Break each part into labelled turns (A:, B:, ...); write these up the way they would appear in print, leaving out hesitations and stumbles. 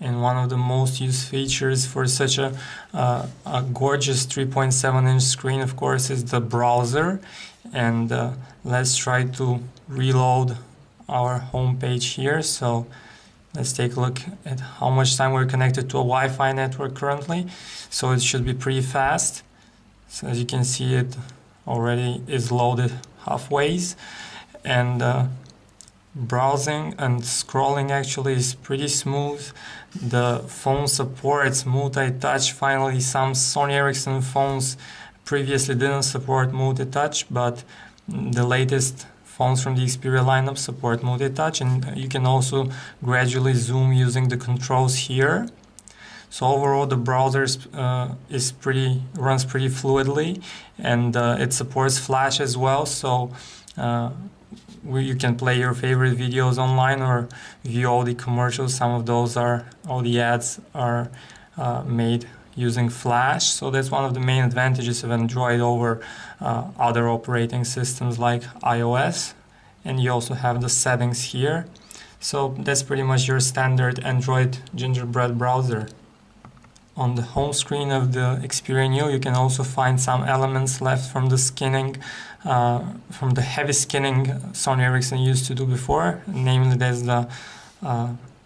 A: And one of the most used features for such a gorgeous 3.7-inch screen, of course, is the browser. And let's try to reload our home page here. So let's take a look at how much time we're connected to a Wi-Fi network currently. So it should be pretty fast. So as you can see, it already is loaded halfway. And browsing and scrolling actually is pretty smooth. The phone supports multi-touch. Finally, some Sony Ericsson phones previously didn't support multi-touch, but the latest phones from the Xperia lineup support multi-touch, and you can also gradually zoom using the controls here. So overall, the browser runs pretty fluidly, and it supports Flash as well. So you can play your favorite videos online or view all the commercials. All the ads are made using Flash. So that's one of the main advantages of Android over other operating systems like iOS. And you also have the settings here. So that's pretty much your standard Android Gingerbread browser. On the home screen of the Xperia Neo, you can also find some elements left from the skinning, from the heavy skinning Sony Ericsson used to do before. Namely, there's the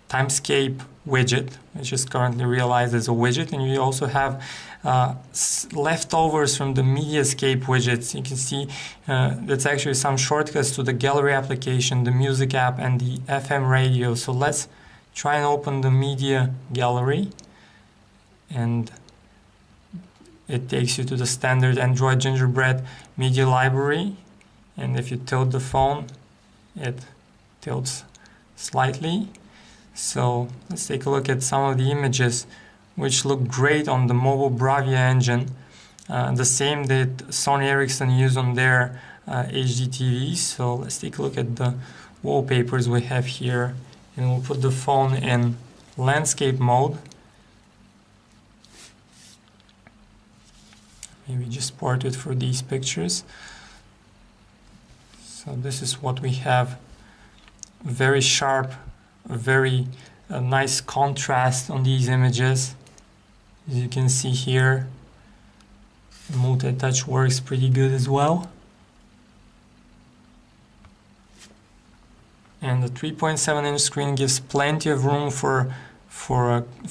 A: timescape widget, which is currently realized as a widget, and you also have leftovers from the Mediascape widgets. You can see that's actually some shortcuts to the gallery application, the music app, and the FM radio. So let's try and open the media gallery, and it takes you to the standard Android Gingerbread media library. And if you tilt the phone, it tilts slightly. So let's take a look at some of the images which look great on the mobile Bravia engine, the same that Sony Ericsson use on their HD TVs. So let's take a look at the wallpapers we have here, and we'll put the phone in landscape mode. Maybe just portrait for these pictures. So this is what we have. Very sharp, very nice contrast on these images. As you can see here, multi-touch works pretty good as well. And the 3.7-inch screen gives plenty of room for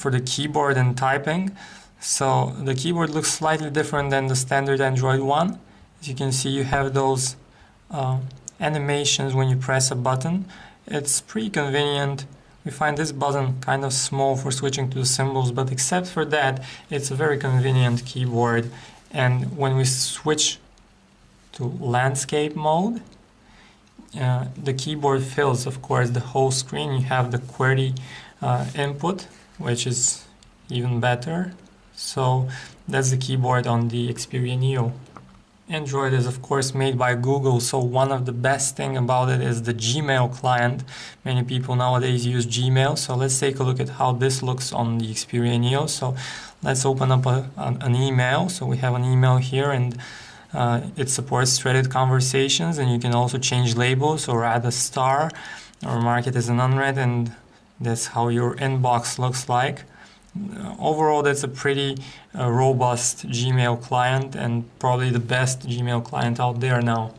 A: the keyboard and typing. So the keyboard looks slightly different than the standard Android one. As you can see, you have those animations when you press a button. It's pretty convenient. We find this button kind of small for switching to the symbols, but except for that, it's a very convenient keyboard. And when we switch to landscape mode, the keyboard fills, of course, the whole screen. You have the QWERTY input, which is even better. So that's the keyboard on the Xperia Neo. Android is of course made by Google, so one of the best thing about it is the Gmail client. Many people nowadays use Gmail, so let's take a look at how this looks on the Xperia Neo. So let's open up an email. So we have an email here, and it supports threaded conversations, and you can also change labels or add a star or mark it as an unread, and that's how your inbox looks like. Overall, that's a pretty robust Gmail client, and probably the best Gmail client out there now.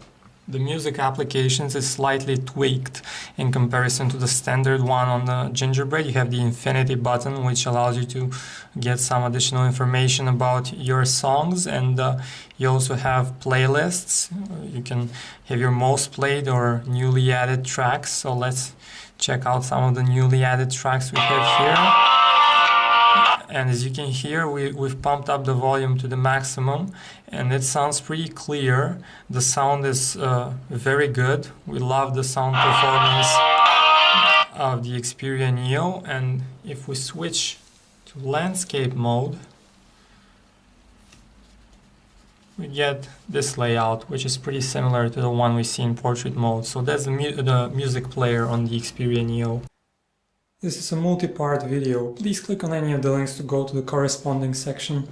A: The music applications is slightly tweaked in comparison to the standard one on the Gingerbread. You have the infinity button, which allows you to get some additional information about your songs, and you also have playlists. You can have your most played or newly added tracks. So let's check out some of the newly added tracks we have here. And as you can hear, we've pumped up the volume to the maximum, and it sounds pretty clear. The sound is very good. We love the sound performance of the Xperia Neo. And if we switch to landscape mode, we get this layout, which is pretty similar to the one we see in portrait mode. So that's the music player on the Xperia Neo. This is a multi-part video. Please click on any of the links to go to the corresponding section.